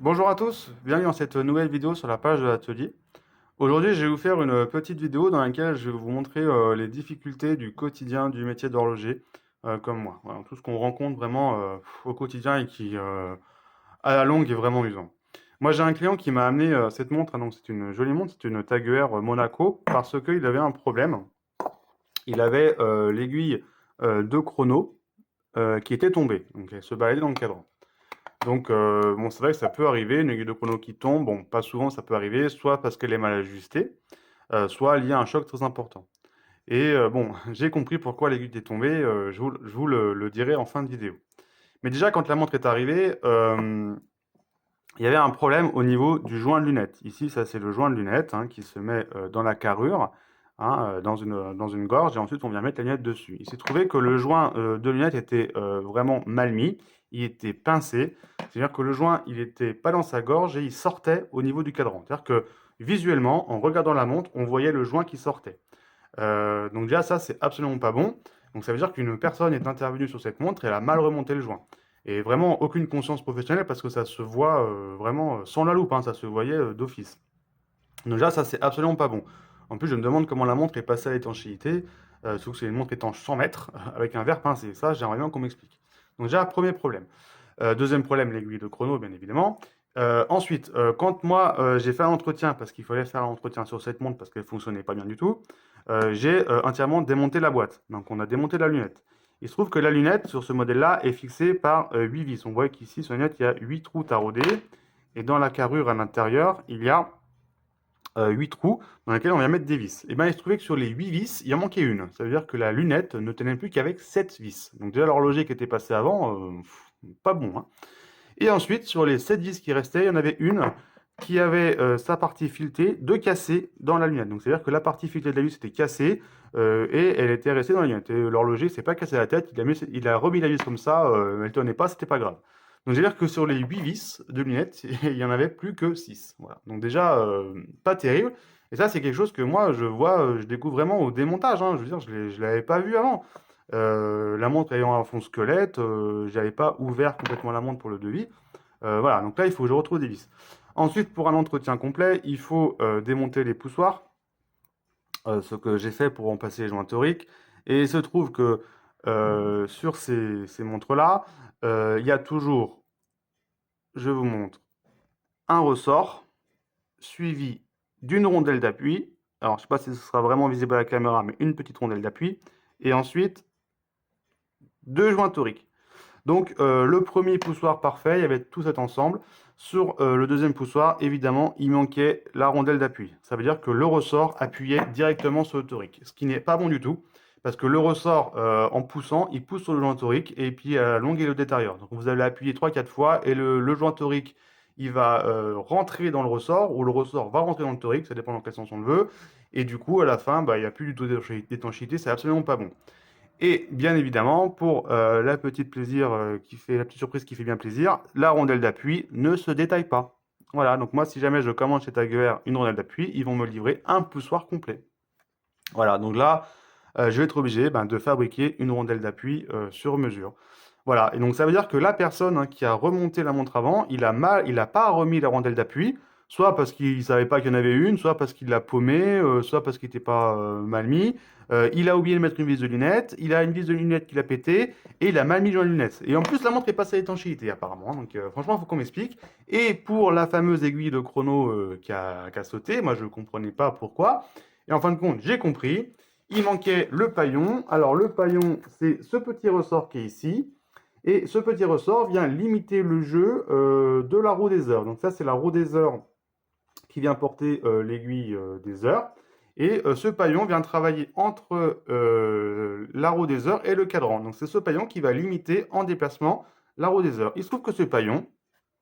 Bonjour à tous, bienvenue dans cette nouvelle vidéo sur la page de l'atelier. Aujourd'hui, je vais vous faire une petite vidéo dans laquelle je vais vous montrer les difficultés du quotidien du métier d'horloger, comme moi. Voilà, tout ce qu'on rencontre vraiment au quotidien et qui, à la longue, est vraiment usant. Moi, j'ai un client qui m'a amené cette montre, hein, donc c'est une jolie montre, c'est une Tag Heuer Monaco, parce qu'il avait un problème. Il avait l'aiguille de chrono qui était tombée, donc elle se baladait dans le cadran. Donc, bon, c'est vrai que ça peut arriver, une aiguille de chrono qui tombe, bon, pas souvent ça peut arriver, soit parce qu'elle est mal ajustée, soit liée à un choc très important. Et bon, j'ai compris pourquoi l'aiguille est tombée, je vous le dirai en fin de vidéo. Mais déjà, quand la montre est arrivée, il y avait un problème au niveau du joint de lunette. Ici, ça c'est le joint de lunette hein, qui se met dans la carrure, hein, dans une gorge, et ensuite on vient mettre la lunette dessus. Il s'est trouvé que le joint de lunette était vraiment mal mis, il était pincé, c'est-à-dire que le joint il était pas dans sa gorge et il sortait au niveau du cadran. C'est-à-dire que visuellement, en regardant la montre, on voyait le joint qui sortait. Donc déjà ça c'est absolument pas bon. Donc ça veut dire qu'une personne est intervenue sur cette montre et elle a mal remonté le joint. Et vraiment aucune conscience professionnelle parce que ça se voit vraiment sans la loupe, hein, ça se voyait d'office. Donc déjà ça c'est absolument pas bon. En plus je me demande comment la montre est passée à l'étanchéité, sauf que c'est une montre étanche 100 mètres avec un verre pincé. Ça j'aimerais bien qu'on m'explique. Donc déjà premier problème. Deuxième problème, l'aiguille de chrono, bien évidemment. Ensuite, quand moi j'ai fait un entretien, parce qu'il fallait faire un entretien sur cette montre parce qu'elle fonctionnait pas bien du tout, j'ai entièrement démonté la boîte. Donc on a démonté la lunette. Il se trouve que la lunette sur ce modèle-là est fixée par 8 vis. On voit qu'ici sur la lunette il y a 8 trous taraudés et dans la carrure à l'intérieur il y a 8 trous dans lesquels on vient mettre des vis. Et bien il se trouvait que sur les 8 vis il en manquait une. Ça veut dire que la lunette ne tenait plus qu'avec 7 vis. Donc déjà l'horloger qui était passé avant, pas bon, hein. Et ensuite, sur les 7 vis qui restaient, il y en avait une qui avait sa partie filetée de cassée dans la lunette. Donc, c'est-à-dire que la partie filetée de la vis était cassée et elle était restée dans la lunette. Et l'horloger s'est pas cassé la tête, il a remis la vis comme ça, elle tenait pas, c'était pas grave. Donc, c'est-à-dire que sur les 8 vis de lunettes, il y en avait plus que 6. Voilà. Donc, déjà, pas terrible. Et ça, c'est quelque chose que moi, je vois, je découvre vraiment au démontage, hein. Je veux dire, je l'avais pas vu avant. La montre ayant un fond squelette, j'avais pas ouvert complètement la montre pour le devis. Voilà, donc là, il faut que je retrouve des vis. Ensuite, pour un entretien complet, il faut démonter les poussoirs, ce que j'ai fait pour remplacer les joints toriques. Et il se trouve que sur ces montres-là, il y a toujours, je vous montre, un ressort suivi d'une rondelle d'appui. Alors, je ne sais pas si ce sera vraiment visible à la caméra, mais une petite rondelle d'appui. Et ensuite, deux joints toriques. Donc le premier poussoir parfait, il y avait tout cet ensemble. Sur le deuxième poussoir, évidemment, il manquait la rondelle d'appui. Ça veut dire que le ressort appuyait directement sur le torique, ce qui n'est pas bon du tout, parce que le ressort, en poussant, il pousse sur le joint torique et puis à la longue, il le détériore. Donc vous allez appuyer 3-4 fois et le joint torique, il va rentrer dans le ressort, ou le ressort va rentrer dans le torique, ça dépend dans quel sens on le veut. Et du coup, à la fin, bah, il n'y a plus du tout d'étanchéité, c'est absolument pas bon. Et bien évidemment, pour la petite surprise qui fait bien plaisir, la rondelle d'appui ne se détaille pas. Voilà, donc moi, si jamais je commande chez Tag Heuer une rondelle d'appui, ils vont me livrer un poussoir complet. Voilà, donc là, je vais être obligé de fabriquer une rondelle d'appui sur mesure. Voilà, et donc ça veut dire que la personne hein, qui a remonté la montre avant, il a pas remis la rondelle d'appui, soit parce qu'il savait pas qu'il y en avait une, soit parce qu'il l'a paumé, soit parce qu'il n'était pas mal mis. Il a oublié de mettre une vis de lunette, il a une vis de lunette qu'il a pété, et il a mal mis dans la lunette. Et en plus, la montre est passée à l'étanchéité apparemment, hein, donc franchement, il faut qu'on m'explique. Et pour la fameuse aiguille de chrono qui a sauté, moi je ne comprenais pas pourquoi. Et en fin de compte, j'ai compris. Il manquait le paillon. Alors le paillon, c'est ce petit ressort qui est ici. Et ce petit ressort vient limiter le jeu de la roue des heures. Donc ça, c'est la roue des heures qui vient porter l'aiguille des heures. Et ce paillon vient travailler entre la roue des heures et le cadran. Donc c'est ce paillon qui va limiter en déplacement la roue des heures. Il se trouve que ce paillon,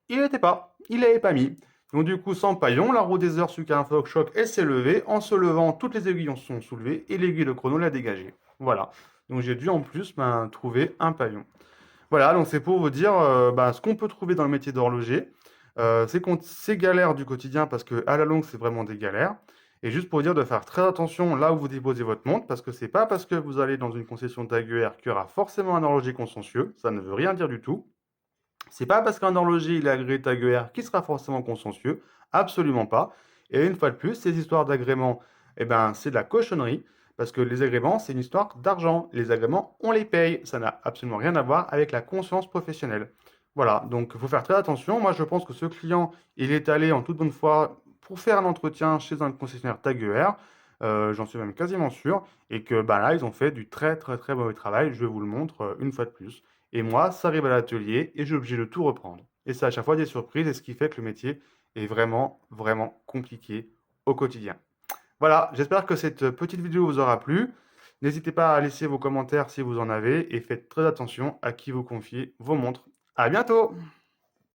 il n'était pas. Il l'avait pas mis. Donc du coup, sans paillon, la roue des heures suite à un choc, elle s'est levée. En se levant, toutes les aiguilles sont soulevées et l'aiguille de chrono l'a dégagée. Voilà. Donc j'ai dû en plus trouver un paillon. Voilà, donc c'est pour vous dire ce qu'on peut trouver dans le métier d'horloger. C'est galère du quotidien parce que à la longue, c'est vraiment des galères. Et juste pour vous dire de faire très attention là où vous déposez votre montre, parce que c'est pas parce que vous allez dans une concession Tag Heuer qu'il y aura forcément un horloger consciencieux, ça ne veut rien dire du tout. C'est pas parce qu'un horloger il est agréé Tag Heuer qu'il sera forcément consciencieux, absolument pas. Et une fois de plus, ces histoires d'agrément, eh ben, c'est de la cochonnerie, parce que les agréments, c'est une histoire d'argent. Les agréments, on les paye. Ça n'a absolument rien à voir avec la conscience professionnelle. Voilà, donc il faut faire très attention. Moi, je pense que ce client, il est allé en toute bonne foi pour faire un entretien chez un concessionnaire Tag Heuer. J'en suis même quasiment sûr. Et que bah, là, ils ont fait du très très très mauvais travail. Je vous le montre une fois de plus. Et moi, ça arrive à l'atelier et j'ai obligé de tout reprendre. Et c'est à chaque fois des surprises et ce qui fait que le métier est vraiment, vraiment compliqué au quotidien. Voilà, j'espère que cette petite vidéo vous aura plu. N'hésitez pas à laisser vos commentaires si vous en avez et faites très attention à qui vous confiez vos montres. À bientôt!